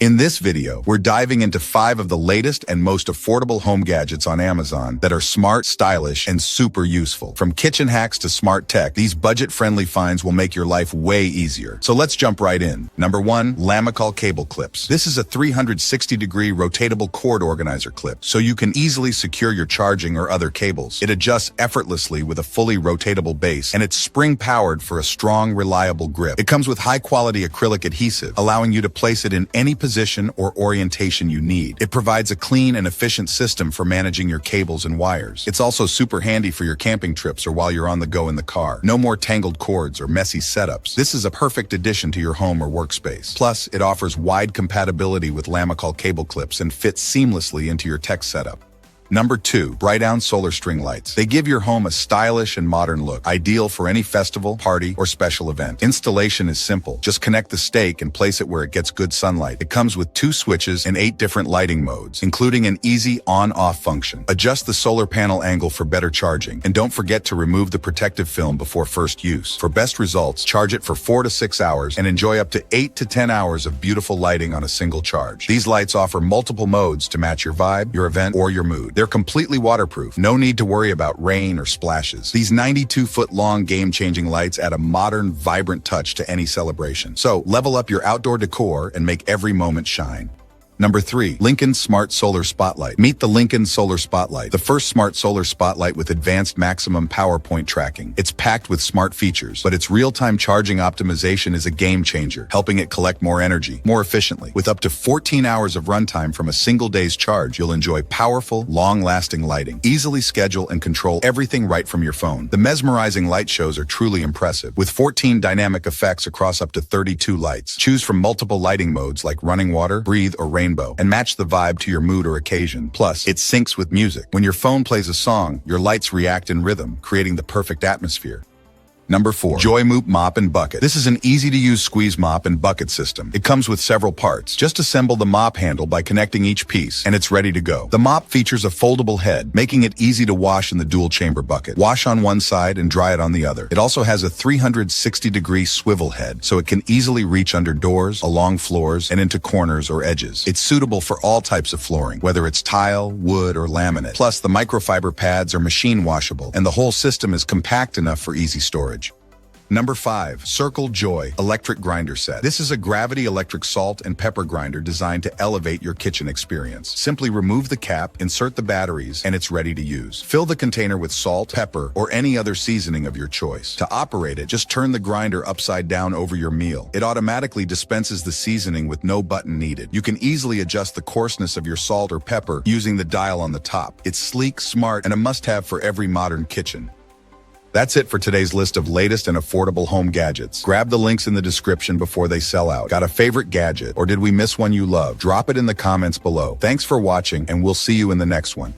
In this video, we're diving into 5 of the latest and most affordable home gadgets on Amazon that are smart, stylish, and super useful. From kitchen hacks to smart tech, these budget-friendly finds will make your life way easier. So let's jump right in. Number 1, Lamicall cable clips. This is a 360-degree rotatable cord organizer clip, so you can easily secure your charging or other cables. It adjusts effortlessly with a fully rotatable base, and it's spring-powered for a strong, reliable grip. It comes with high-quality acrylic adhesive, allowing you to place it in any position or orientation you need. It provides a clean and efficient system for managing your cables and wires. It's also super handy for your camping trips or while you're on the go in the car. No more tangled cords or messy setups. This is a perfect addition to your home or workspace. Plus, it offers wide compatibility with Lamicall cable clips and fits seamlessly into your tech setup. Number 2, Brightown solar string lights. They give your home a stylish and modern look, ideal for any festival, party, or special event. Installation is simple. Just connect the stake and place it where it gets good sunlight. It comes with 2 switches and 8 different lighting modes, including an easy on-off function. Adjust the solar panel angle for better charging, and don't forget to remove the protective film before first use. For best results, charge it for 4 to 6 hours and enjoy up to 8 to 10 hours of beautiful lighting on a single charge. These lights offer multiple modes to match your vibe, your event, or your mood. They're completely waterproof. No need to worry about rain or splashes. These 92-foot-long game-changing lights add a modern, vibrant touch to any celebration. So, level up your outdoor decor and make every moment shine. Number 3, Linkind Smart Solar Spotlight. Meet the Linkind Solar Spotlight, the first smart solar spotlight with advanced maximum power point tracking. It's packed with smart features, but its real-time charging optimization is a game-changer, helping it collect more energy, more efficiently. With up to 14 hours of runtime from a single day's charge, you'll enjoy powerful, long-lasting lighting. Easily schedule and control everything right from your phone. The mesmerizing light shows are truly impressive, with 14 dynamic effects across up to 32 lights. Choose from multiple lighting modes like running water, breathe, or rainbow, and match the vibe to your mood or occasion. Plus, it syncs with music. When your phone plays a song, your lights react in rhythm, creating the perfect atmosphere. Number 4, JOYMOOP Mop and Bucket. This is an easy-to-use squeeze mop and bucket system. It comes with several parts. Just assemble the mop handle by connecting each piece, and it's ready to go. The mop features a foldable head, making it easy to wash in the dual-chamber bucket. Wash on one side and dry it on the other. It also has a 360-degree swivel head, so it can easily reach under doors, along floors, and into corners or edges. It's suitable for all types of flooring, whether it's tile, wood, or laminate. Plus, the microfiber pads are machine washable, and the whole system is compact enough for easy storage. Number 5, Circle Joy Electric Grinder Set. This is a gravity electric salt and pepper grinder designed to elevate your kitchen experience. Simply remove the cap, insert the batteries, and it's ready to use. Fill the container with salt, pepper, or any other seasoning of your choice. To operate it, just turn the grinder upside down over your meal. It automatically dispenses the seasoning with no button needed. You can easily adjust the coarseness of your salt or pepper using the dial on the top. It's sleek, smart, and a must-have for every modern kitchen. That's it for today's list of latest and affordable home gadgets. Grab the links in the description before they sell out. Got a favorite gadget, or did we miss one you love? Drop it in the comments below. Thanks for watching, and we'll see you in the next one.